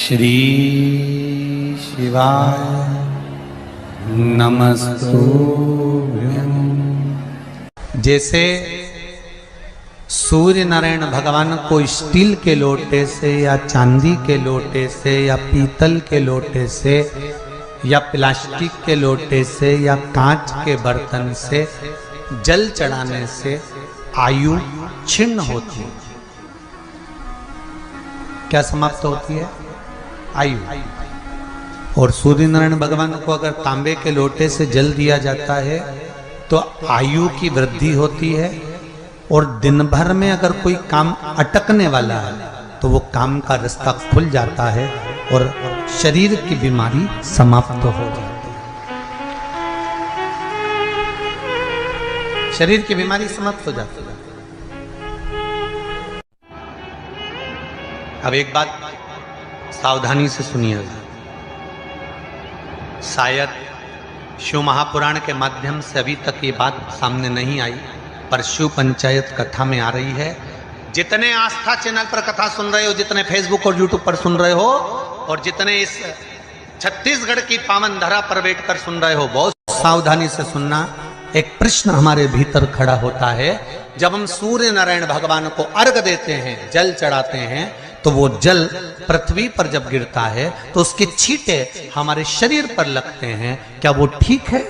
श्री शिवाय नमस्तुभ्यं। जैसे सूर्य नारायण भगवान को स्टील के लोटे से या चांदी के लोटे से या पीतल के लोटे से या प्लास्टिक के लोटे से या कांच के बर्तन से जल चढ़ाने से आयु छिन्न होती है। क्या समाप्त होती है? आयु। और सूर्य नारायण भगवान को अगर तांबे के लोटे से जल दिया जाता है तो आयु की वृद्धि होती है, और दिन भर में अगर कोई काम अटकने वाला है तो वो काम का रास्ता खुल जाता है और शरीर की बीमारी समाप्त हो जाती है। शरीर की बीमारी समाप्त हो जाती है। अब एक बात सावधानी से सुनिएगा, शायद शिव महापुराण के माध्यम से अभी तक ये बात सामने नहीं आई, पर शिव पंचायत कथा में आ रही है। जितने आस्था चैनल पर कथा सुन रहे हो, जितने फेसबुक और यूट्यूब पर सुन रहे हो, और जितने इस छत्तीसगढ़ की पावन धरा पर बैठकर सुन रहे हो, बहुत सावधानी से सुनना। एक प्रश्न हमारे भीतर खड़ा होता है, जब हम सूर्य नारायण भगवान को अर्घ देते हैं, जल चढ़ाते हैं, तो वो जल पृथ्वी पर जब गिरता है तो उसके छींटे हमारे शरीर पर लगते हैं। क्या वो ठीक है?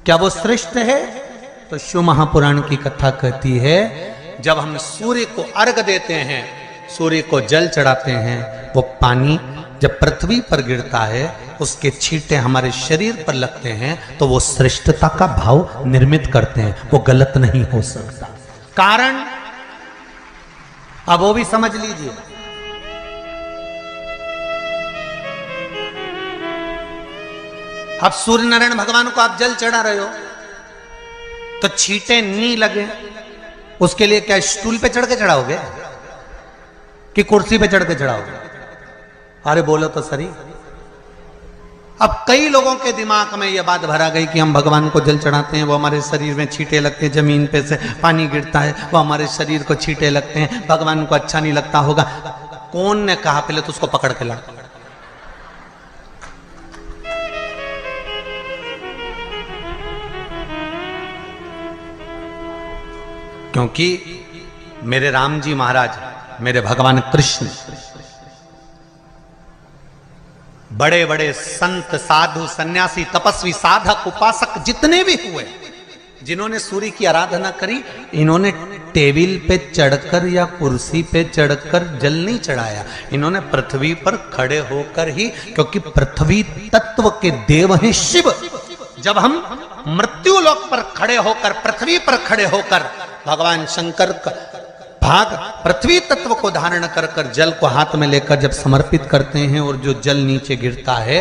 क्या वो श्रेष्ठ है? तो शिव महापुराण की कथा कहती है, जब हम सूर्य को अर्घ देते हैं, सूर्य को जल चढ़ाते हैं, वो पानी जब पृथ्वी पर गिरता है, उसके छींटे हमारे शरीर पर लगते हैं, तो वो श्रेष्ठता का भाव निर्मित करते हैं। वो गलत नहीं हो सकता। कारण अब वो भी समझ लीजिए। अब सूर्य नारायण भगवान को आप जल चढ़ा रहे हो तो छींटे नहीं लगे, उसके लिए क्या स्टूल पे चढ़ के चढ़ाओगे कि कुर्सी पे चढ़ के चढ़ाओगे? अरे बोलो तो सही। अब कई लोगों के दिमाग में यह बात भरा गई कि हम भगवान को जल चढ़ाते हैं, वो हमारे शरीर में छींटे लगते हैं, जमीन पे से पानी गिरता है, वो हमारे शरीर को छींटे लगते हैं, भगवान को अच्छा नहीं लगता होगा। कौन ने कहा? पहले तो उसको पकड़ के ला। क्योंकि मेरे राम जी महाराज, मेरे भगवान कृष्ण, बड़े बड़े संत, साधु, सन्यासी, तपस्वी, साधक, उपासक जितने भी हुए, जिन्होंने सूर्य की आराधना करी, इन्होंने टेबल पे चढ़कर या कुर्सी पे चढ़कर जल नहीं चढ़ाया। इन्होंने पृथ्वी पर खड़े होकर ही, क्योंकि पृथ्वी तत्व के देव हैं शिव। जब हम मृत्यु लोक पर खड़े होकर, पृथ्वी पर खड़े होकर भगवान शंकर का भाग पृथ्वी तत्व को धारण कर कर जल को हाथ में लेकर जब समर्पित करते हैं, और जो जल नीचे गिरता है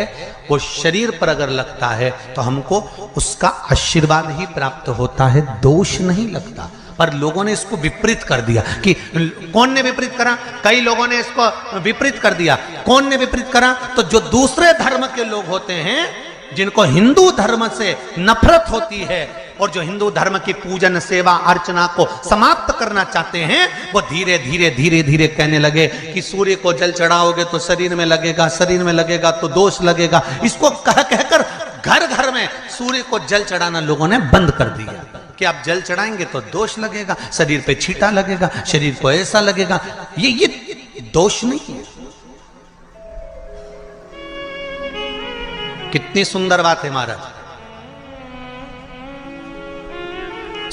वो शरीर पर अगर लगता है तो हमको उसका आशीर्वाद ही प्राप्त होता है, दोष नहीं लगता। पर लोगों ने इसको विपरीत कर दिया। कि कौन ने विपरीत करा? कई लोगों ने इसको विपरीत कर दिया। कौन ने विपरीत करा? तो जो दूसरे धर्म के लोग होते हैं, जिनको हिंदू धर्म से नफरत होती है और जो हिंदू धर्म की पूजन, सेवा, अर्चना को समाप्त करना चाहते हैं, वो धीरे धीरे धीरे धीरे कहने लगे कि सूर्य को जल चढ़ाओगे तो शरीर में लगेगा, शरीर में लगेगा तो दोष लगेगा। इसको कह कहकर घर घर में सूर्य को जल चढ़ाना लोगों ने बंद कर दिया कि आप जल चढ़ाएंगे तो दोष लगेगा, शरीर पे छींटा लगेगा, शरीर को ऐसा लगेगा। ये दोष नहीं है। कितनी सुंदर बात है महाराज।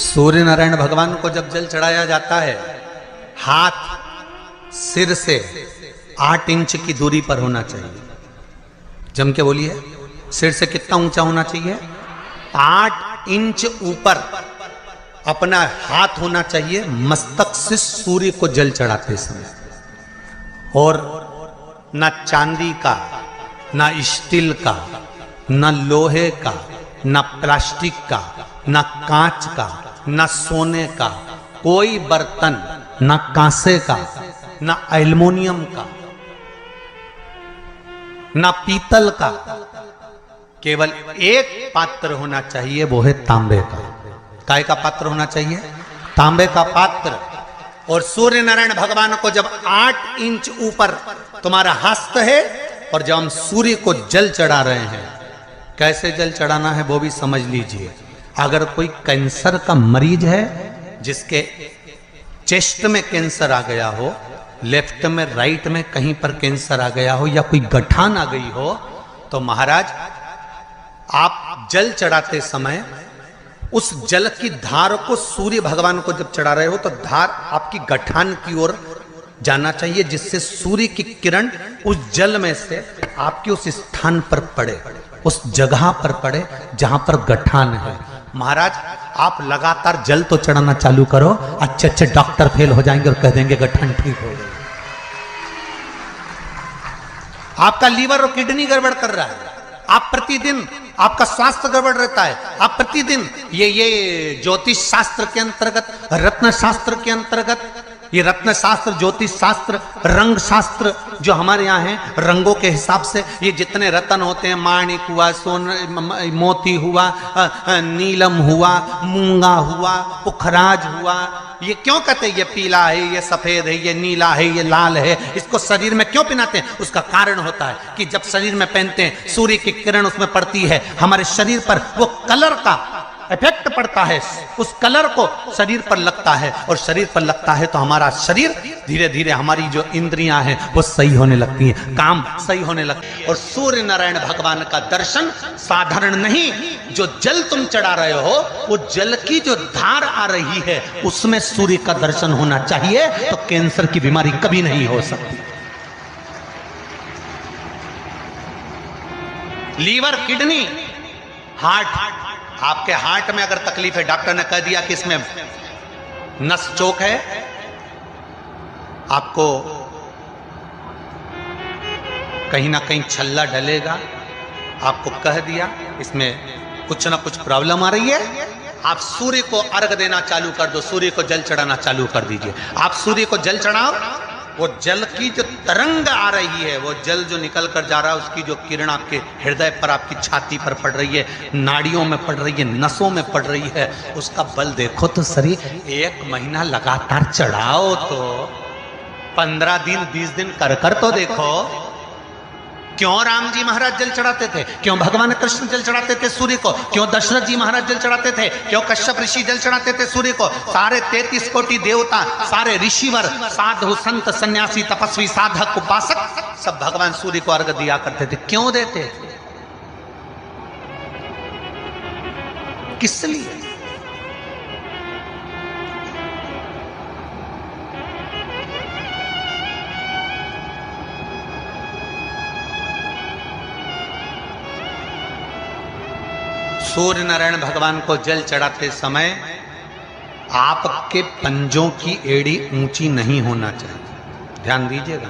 सूर्य नारायण भगवान को जब जल चढ़ाया जाता है, हाथ सिर से 8 इंच की दूरी पर होना चाहिए। जम के बोलिए, सिर से कितना ऊंचा होना चाहिए? 8 इंच ऊपर अपना हाथ होना चाहिए मस्तक से सूर्य को जल चढ़ाते समय। और ना चांदी का, ना स्टील का, ना लोहे का, ना प्लास्टिक का, ना कांच का, ना सोने का कोई बर्तन, ना कांसे का, ना एल्युमिनियम का, ना पीतल का, केवल एक पात्र होना चाहिए, वो है तांबे का। काय का पात्र होना चाहिए? तांबे का पात्र। और सूर्य नारायण भगवान को जब 8 इंच ऊपर तुम्हारा हस्त है, और जब हम सूर्य को जल चढ़ा रहे हैं, कैसे जल चढ़ाना है वो भी समझ लीजिए। अगर कोई कैंसर का मरीज है, जिसके चेस्ट में कैंसर आ गया हो, लेफ्ट में राइट में कहीं पर कैंसर आ गया हो, या कोई गठान आ गई हो, तो महाराज आप जल चढ़ाते समय उस जल की धार को सूर्य भगवान को जब चढ़ा रहे हो, तो धार आपकी गठान की ओर जाना चाहिए, जिससे सूर्य की किरण उस जल में से आपके उस स्थान पर पड़े, उस जगह पर पड़े जहां पर गठान है। महाराज आप लगातार जल तो चढ़ाना चालू करो, अच्छे अच्छे डॉक्टर फेल हो जाएंगे और कह देंगे गठान ठीक हो गई। आपका लीवर और किडनी गड़बड़ कर रहा है, आप प्रतिदिन आपका स्वास्थ्य गड़बड़ रहता है, आप प्रतिदिन ये ज्योतिष शास्त्र के अंतर्गत, रत्न शास्त्र के अंतर्गत, ये रत्न शास्त्र, ज्योतिष शास्त्र, रंग शास्त्र जो हमारे यहाँ है, रंगों के हिसाब से ये जितने रत्न होते हैं, माणिक हुआ, मोती हुआ, नीलम हुआ, मूंगा हुआ, पुखराज हुआ, ये क्यों कहते हैं ये पीला है, ये सफेद है, ये नीला है, ये लाल है, इसको शरीर में क्यों पहनाते हैं? उसका कारण होता है कि जब शरीर में पहनते हैं, सूर्य की किरण उसमें पड़ती है, हमारे शरीर पर वो कलर का इफेक्ट पड़ता है, उस कलर को शरीर पर लगता है, और शरीर पर लगता है तो हमारा शरीर धीरे धीरे, हमारी जो इंद्रियां हैं वो सही होने लगती हैं, काम सही होने लगती है। और सूर्य नारायण भगवान का दर्शन साधारण नहीं, जो जल तुम चढ़ा रहे हो, वो जल की जो धार आ रही है, उसमें सूर्य का दर्शन होना चाहिए, तो कैंसर की बीमारी कभी नहीं हो सकती। लीवर, किडनी, हार्ट, आपके हार्ट में अगर तकलीफ है, डॉक्टर ने कह दिया कि इसमें नस चोक है, आपको कहीं ना कहीं छल्ला डलेगा, आपको कह दिया इसमें कुछ ना कुछ प्रॉब्लम आ रही है, आप सूर्य को अर्घ देना चालू कर दो, सूर्य को जल चढ़ाना चालू कर दीजिए। आप सूर्य को जल चढ़ाओ, वो जल की जो तरंग आ रही है, वो जल जो निकल कर जा रहा है, उसकी जो किरण आपके हृदय पर, आपकी छाती पर पड़ रही है, नाड़ियों में पड़ रही है, नसों में पड़ रही है, उसका बल देखो तो सही। 1 महीना लगातार चढ़ाओ, तो 15 दिन 20 दिन कर तो देखो। क्यों राम जी महाराज जल चढ़ाते थे? क्यों भगवान कृष्ण जल चढ़ाते थे सूर्य को? क्यों दशरथ जी महाराज जल चढ़ाते थे? क्यों कश्यप ऋषि जल चढ़ाते थे सूर्य को? सारे 33 कोटि देवता, सारे ऋषिवर, साधु संत सन्यासी तपस्वी साधक उपासक सब भगवान सूर्य को अर्घ दिया करते थे। क्यों देते थे? किस लिए? सूर्य नारायण भगवान को जल चढ़ाते समय आपके पंजों की एड़ी ऊंची नहीं होना चाहिए, ध्यान दीजिएगा।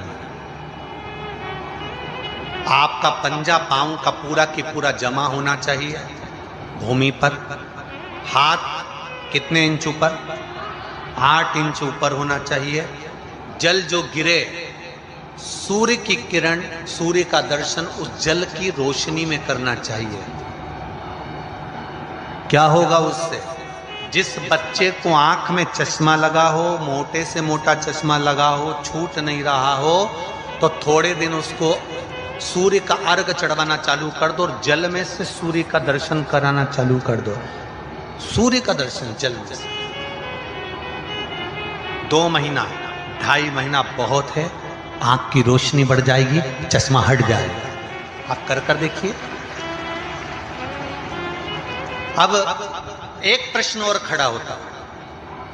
आपका पंजा पांव का पूरा की पूरा जमा होना चाहिए भूमि पर। हाथ कितने इंच ऊपर? 8 इंच ऊपर होना चाहिए। जल जो गिरे, सूर्य की किरण, सूर्य का दर्शन उस जल की रोशनी में करना चाहिए। क्या होगा उससे? जिस बच्चे को आंख में चश्मा लगा हो, मोटे से मोटा चश्मा लगा हो, छूट नहीं रहा हो, तो थोड़े दिन उसको सूर्य का अर्घ चढ़वाना चालू कर दो और जल में से सूर्य का दर्शन कराना चालू कर दो। सूर्य का दर्शन जल में से 2 महीना 2.5 महीना बहुत है, आंख की रोशनी बढ़ जाएगी, चश्मा हट जाएगा। आप कर देखिए। अब एक प्रश्न और खड़ा होता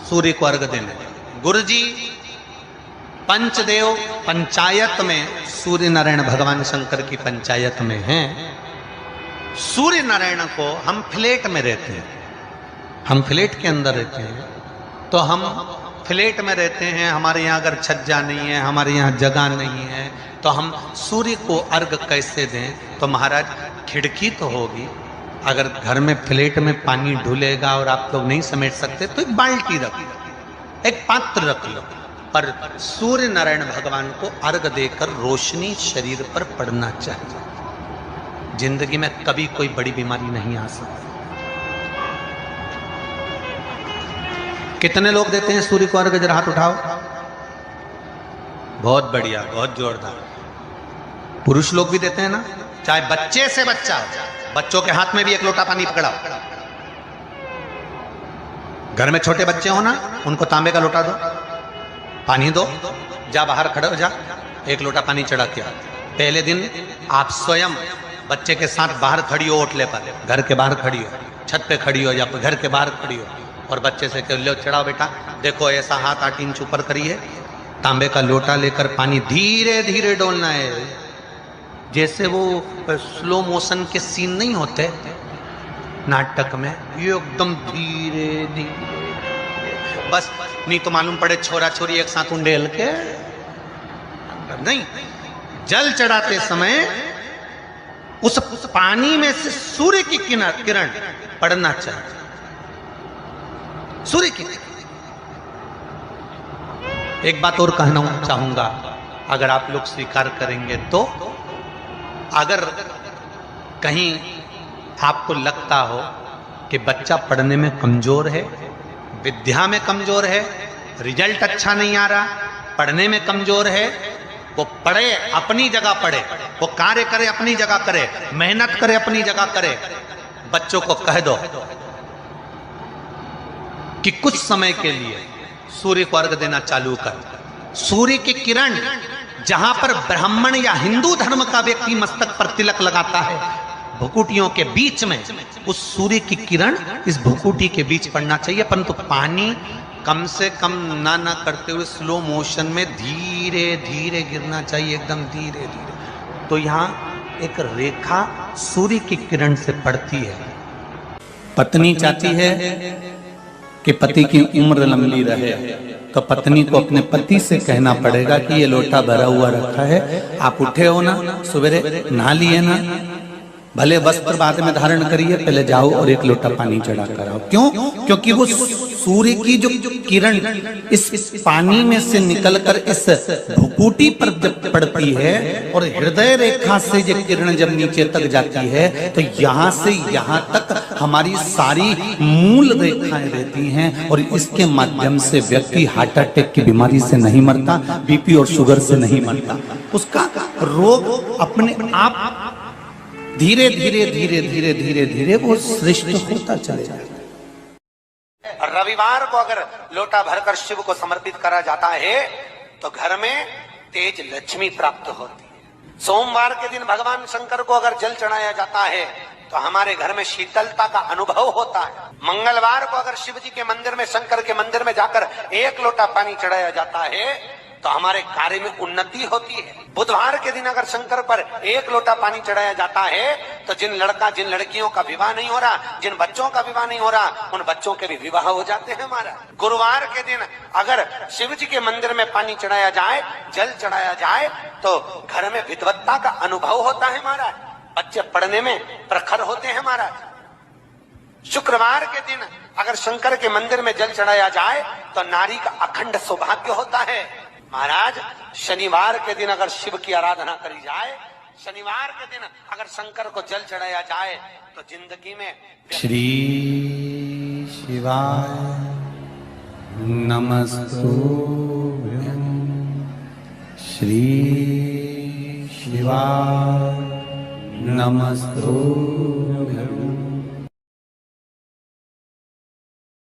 सूर्य को अर्घ देने। गुरुजी, पंचदेव पंचायत में सूर्य नारायण भगवान शंकर की पंचायत में हैं। सूर्य नारायण को हम फ्लैट में रहते हैं, हम फ्लैट के अंदर रहते हैं, तो हम फ्लैट में रहते हैं, हमारे यहाँ अगर छज्जा नहीं है, हमारे यहाँ जगह नहीं है, तो हम सूर्य को अर्घ कैसे दें? तो महाराज खिड़की तो होगी, अगर घर में फ्लैट में पानी ढुलेगा और आप लोग नहीं समेट सकते तो एक बाल्टी रख लो, एक पात्र रख लो, पर सूर्य नारायण भगवान को अर्घ देकर रोशनी शरीर पर पड़ना चाहिए। जिंदगी में कभी कोई बड़ी बीमारी नहीं आ सकती। कितने लोग देते हैं सूर्य को अर्घ? जरा हाथ उठाओ। बहुत बढ़िया, बहुत जोरदार। पुरुष लोग भी देते हैं ना, चाहे बच्चे से बच्चा हो, बच्चों के हाथ में भी एक लोटा पानी पकड़ाओ। घर में छोटे बच्चे हो ना, उनको तांबे का लोटा दो, पानी दो, जा बाहर खड़े हो जा, एक लोटा पानी चढ़ा के। पहले दिन आप स्वयं बच्चे के साथ बाहर खड़ी हो, ओटले पर, घर के बाहर खड़ी हो, छत पे खड़ी हो या घर के बाहर खड़ी हो, और बच्चे से कह लो चढ़ाओ बेटा, देखो ऐसा हाथ 8 इंच ऊपर करिए, तांबे का लोटा लेकर पानी धीरे धीरे डोलना है। जैसे वो स्लो मोशन के सीन नहीं होते नाटक में, ये एकदम धीरे धीरे, बस नहीं तो मालूम पड़े छोरा छोरी एक साथ उंडेल के नहीं। जल चढ़ाते समय उस पानी में से सूर्य की किरण पड़ना चाहिए, सूर्य की। एक बात और कहना चाहूंगा, अगर आप लोग स्वीकार करेंगे तो, अगर कहीं आपको लगता हो कि बच्चा पढ़ने में कमजोर है, विद्या में कमजोर है, रिजल्ट अच्छा नहीं आ रहा, पढ़ने में कमजोर है, वो पढ़े अपनी जगह पढ़े, वो कार्य करे अपनी जगह करे, मेहनत करे अपनी जगह करे, बच्चों को कह दो कि कुछ समय के लिए सूर्य को अर्घ देना चालू कर। सूर्य की किरण जहां पर ब्राह्मण या हिंदू धर्म का व्यक्ति मस्तक पर तिलक लगाता है, भुकुटियों के बीच में उस सूर्य की किरण इस भुकुटी के बीच पड़ना चाहिए, परंतु पानी कम से कम ना करते हुए स्लो मोशन में धीरे धीरे गिरना चाहिए, एकदम धीरे धीरे। तो यहाँ एक रेखा सूर्य की किरण से पड़ती है। पत्नी चाहती है कि पति की उम्र लंबी रहे, तो पत्नी को अपने पति से कहना पड़ेगा कि ये लोटा भरा हुआ रखा है, आप उठे हो ना, सवेरे नहा लिए ना, भले वस्त्र बाद में धारण करिए, पहले जाओ और एक लोटा पानी चढ़ा कर आओ। क्यों? क्योंकि वो सूर्य की जो किरण इस पानी में से निकलकर इस भुकुटी पर जब पड़ती है और हृदय रेखा से जो किरण जब नीचे तक जाती है, तो यहाँ से यहाँ तक हमारी सारी मूल रेखाएं रहती हैं, और इसके माध्यम से व्यक्ति हार्ट अटैक की बीमारी से नहीं मरता, बीपी और शुगर से नहीं मरता, उसका रोग अपने आप धीरे धीरे धीरे धीरे धीरे धीरे वो श्रेष्ठ होता चलेगा। रविवार को अगर लोटा भरकर शिव को समर्पित करा जाता है तो घर में तेज लक्ष्मी प्राप्त होती है। सोमवार के दिन भगवान शंकर को अगर जल चढ़ाया जाता है तो हमारे घर में शीतलता का अनुभव होता है। मंगलवार को अगर शिव जी के मंदिर में, शंकर के मंदिर में जाकर एक लोटा पानी चढ़ाया जाता है तो हमारे कार्य में उन्नति होती है। बुधवार के दिन अगर शंकर पर एक लोटा पानी चढ़ाया जाता है तो जिन लड़कियों का विवाह नहीं हो रहा, जिन बच्चों का विवाह नहीं हो रहा, उन बच्चों के भी विवाह हो जाते हैं हमारा। गुरुवार के दिन अगर शिव जी के मंदिर में पानी चढ़ाया जाए, जल चढ़ाया जाए, तो घर में विद्वत्ता का अनुभव होता है हमारा, बच्चे पढ़ने में प्रखर होते हैं महाराज। शुक्रवार के दिन अगर शंकर के मंदिर में जल चढ़ाया जाए तो नारी का अखंड सौभाग्य होता है महाराज। शनिवार के दिन अगर शिव की आराधना करी जाए, शनिवार के दिन अगर शंकर को जल चढ़ाया जाए तो जिंदगी में श्री शिवाय नमस्तुभ्यं, श्री शिवाय नमस्तुभ्यं,